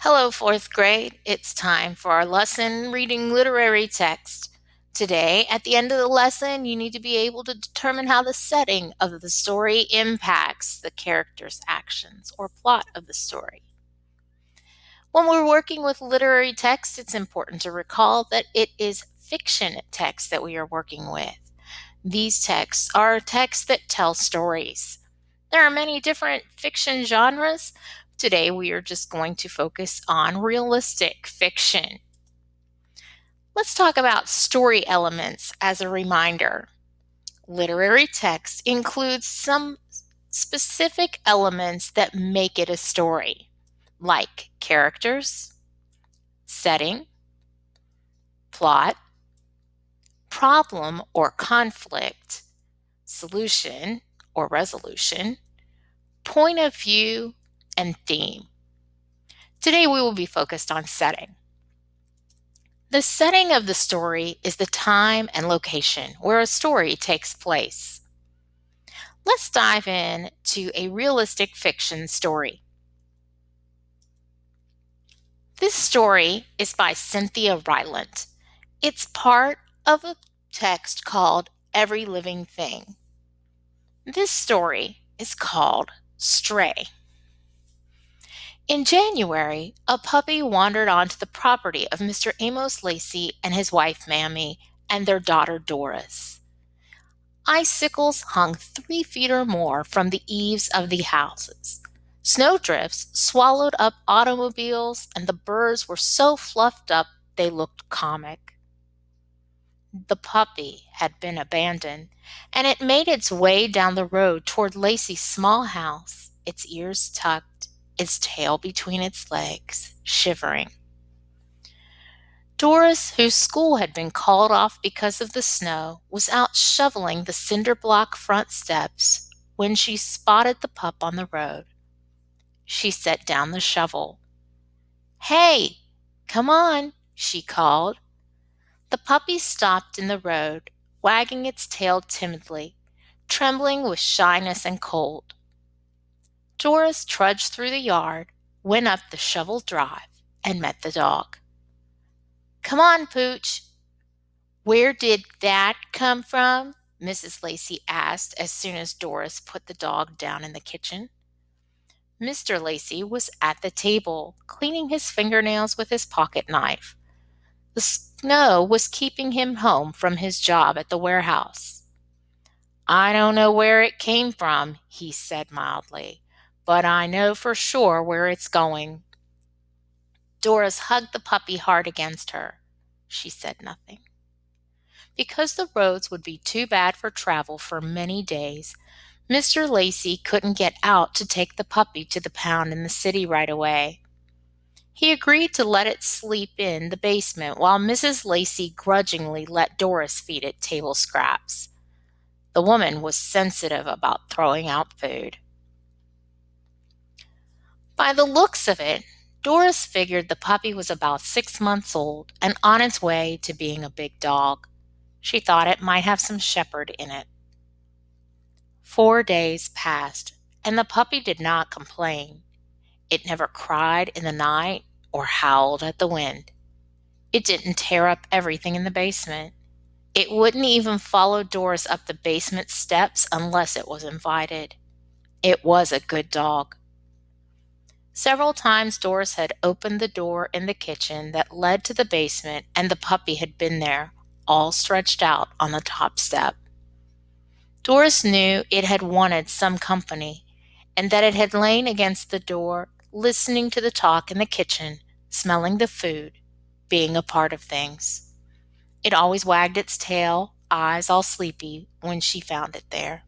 Hello, fourth grade. It's time for our lesson reading literary text. Today, at the end of the lesson, you need to be able to determine how the setting of the story impacts the character's actions or plot of the story. When we're working with literary text, it's important to recall that it is fiction text that we are working with. These texts are texts that tell stories. There are many different fiction genres. Today, we are just going to focus on realistic fiction. Let's talk about story elements as a reminder. Literary text includes some specific elements that make it a story, like characters, setting, plot, problem or conflict, solution or resolution, point of view, and theme. Today we will be focused on setting. The setting of the story is the time and location where a story takes place. Let's dive in to a realistic fiction story. This story is by Cynthia Rylant. It's part of a text called Every Living Thing. This story is called Stray. In January, a puppy wandered onto the property of Mr. Amos Lacey and his wife Mammy and their daughter Doris. Icicles hung 3 feet or more from the eaves of the houses. Snowdrifts swallowed up automobiles, and the birds were so fluffed up they looked comic. The puppy had been abandoned, and it made its way down the road toward Lacey's small house, its ears tucked, its tail between its legs, shivering. Doris, whose school had been called off because of the snow, was out shoveling the cinder block front steps when she spotted the pup on the road. She set down the shovel. "Hey, come on," she called. The puppy stopped in the road, wagging its tail timidly, trembling with shyness and cold. Doris trudged through the yard, went up the shoveled drive, and met the dog. "Come on, Pooch." "Where did that come from?" Mrs. Lacey asked as soon as Doris put the dog down in the kitchen. Mr. Lacey was at the table, cleaning his fingernails with his pocket knife. The snow was keeping him home from his job at the warehouse. "I don't know where it came from," he said mildly, "but I know for sure where it's going." Doris hugged the puppy hard against her. She said nothing. Because the roads would be too bad for travel for many days, Mr. Lacey couldn't get out to take the puppy to the pound in the city right away. He agreed to let it sleep in the basement while Mrs. Lacey grudgingly let Doris feed it table scraps. The woman was sensitive about throwing out food. By the looks of it, Doris figured the puppy was about 6 months old and on its way to being a big dog. She thought it might have some shepherd in it. 4 days passed, and the puppy did not complain. It never cried in the night or howled at the wind. It didn't tear up everything in the basement. It wouldn't even follow Doris up the basement steps unless it was invited. It was a good dog. Several times Doris had opened the door in the kitchen that led to the basement, and the puppy had been there, all stretched out on the top step. Doris knew it had wanted some company, and that it had lain against the door, listening to the talk in the kitchen, smelling the food, being a part of things. It always wagged its tail, eyes all sleepy, when she found it there.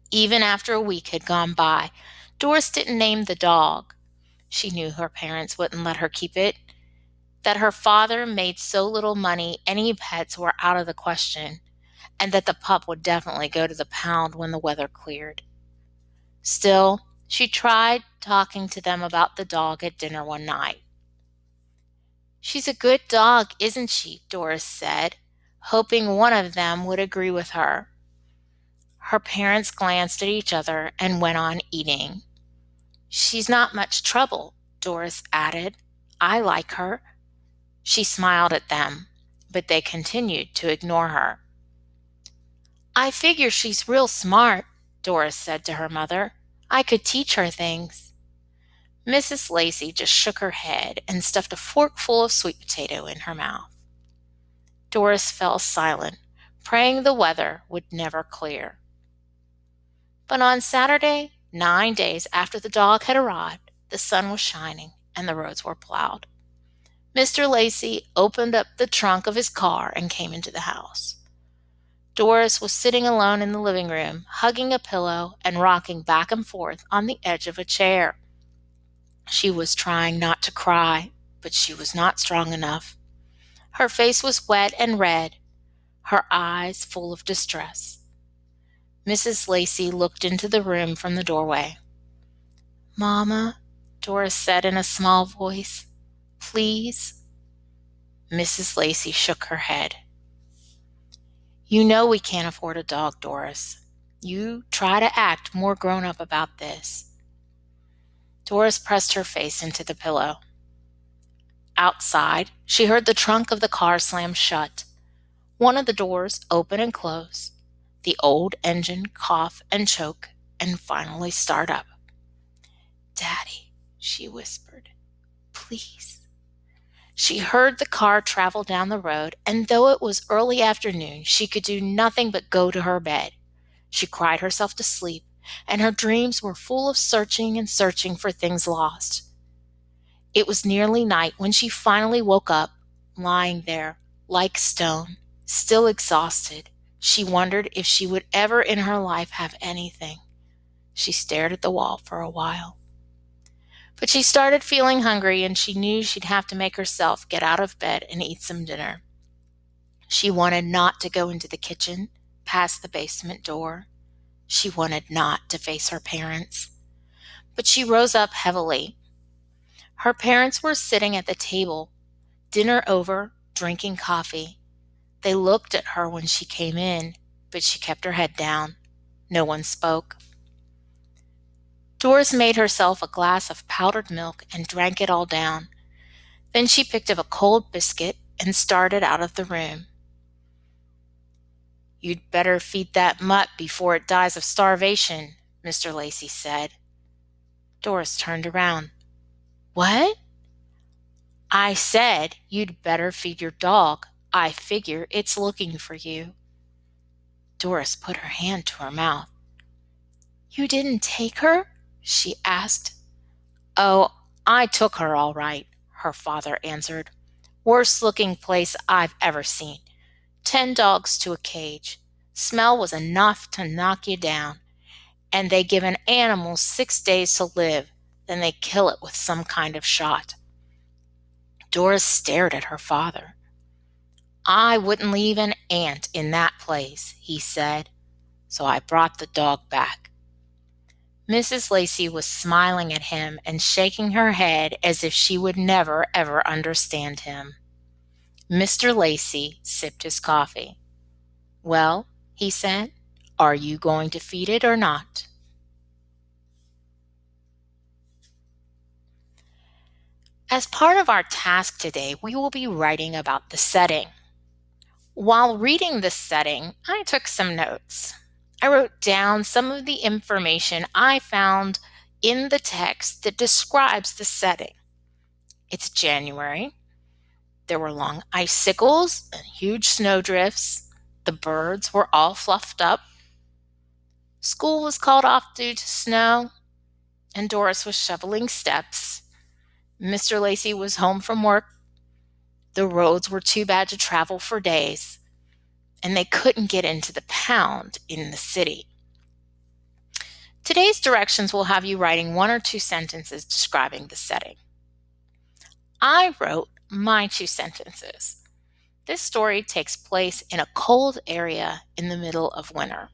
Even after a week had gone by, Doris didn't name the dog. She knew her parents wouldn't let her keep it, that her father made so little money any pets were out of the question, and that the pup would definitely go to the pound when the weather cleared. Still, she tried talking to them about the dog at dinner one night. "She's a good dog, isn't she?" Doris said, hoping one of them would agree with her. Her parents glanced at each other and went on eating. "She's not much trouble," Doris added. I like her. She smiled at them, but they continued to ignore her. I figure she's real smart, Doris said to her mother. I could teach her things. Mrs. Lacey just shook her head and stuffed a forkful of sweet potato in her mouth. Doris fell silent, praying the weather would never clear. But on Saturday, 9 days after the dog had arrived, the sun was shining and the roads were plowed. Mr. Lacey opened up the trunk of his car and came into the house. Doris was sitting alone in the living room, hugging a pillow and rocking back and forth on the edge of a chair. She was trying not to cry, but she was not strong enough. Her face was wet and red, her eyes full of distress. Mrs. Lacey looked into the room from the doorway. Mama, Doris said in a small voice, please. Mrs. Lacey shook her head. You know we can't afford a dog, Doris. You try to act more grown up about this. Doris pressed her face into the pillow. Outside, she heard the trunk of the car slam shut. One of the doors open and close. The old engine cough and choke and finally start up. Daddy, she whispered, please. She heard the car travel down the road, and though it was early afternoon, she could do nothing but go to her bed. She cried herself to sleep, and her dreams were full of searching and searching for things lost. It was nearly night when she finally woke up, lying there, like stone, still exhausted. She wondered if she would ever in her life have anything. She stared at the wall for a while. But she started feeling hungry, and she knew she'd have to make herself get out of bed and eat some dinner. She wanted not to go into the kitchen, past the basement door. She wanted not to face her parents. But she rose up heavily. Her parents were sitting at the table, dinner over, drinking coffee. They looked at her when she came in, but she kept her head down. No one spoke. Doris made herself a glass of powdered milk and drank it all down. Then she picked up a cold biscuit and started out of the room. You'd better feed that mutt before it dies of starvation, Mr. Lacey said. Doris turned around. What? I said you'd better feed your dog. I figure it's looking for you. Doris put her hand to her mouth. You didn't take her? She asked. Oh, I took her all right, her father answered. Worst looking place I've ever seen. 10 dogs to a cage. Smell was enough to knock you down. And they give an animal 6 days to live, then they kill it with some kind of shot. Doris stared at her father. I wouldn't leave an ant in that place, he said, so I brought the dog back. Mrs. Lacey was smiling at him and shaking her head as if she would never, ever understand him. Mr. Lacey sipped his coffee. Well, he said, are you going to feed it or not? As part of our task today, we will be writing about the setting. While reading this setting, I took some notes. I wrote down some of the information I found in the text that describes the setting. It's January. There were long icicles and huge snowdrifts. The birds were all fluffed up. School was called off due to snow, and Doris was shoveling steps. Mr. Lacey was home from work. The roads were too bad to travel for days, and they couldn't get into the pound in the city. Today's directions will have you writing 1 or 2 sentences describing the setting. I wrote my 2 sentences. This story takes place in a cold area in the middle of winter.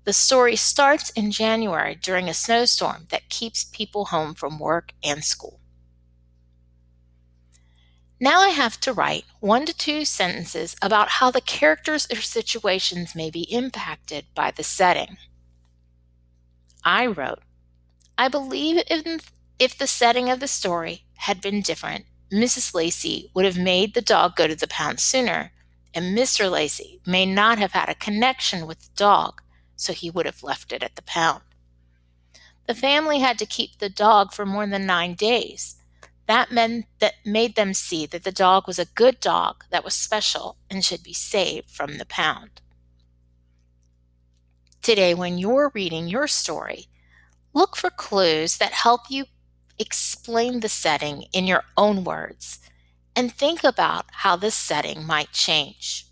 The story starts in January during a snowstorm that keeps people home from work and school. Now I have to write 1 to 2 sentences about how the characters or situations may be impacted by the setting. I wrote, I believe If the setting of the story had been different, Mrs. Lacey would have made the dog go to the pound sooner, and Mr. Lacey may not have had a connection with the dog, so he would have left it at the pound. The family had to keep the dog for more than 9 days. That made them see that the dog was a good dog that was special and should be saved from the pound. Today, when you're reading your story, look for clues that help you explain the setting in your own words and think about how this setting might change.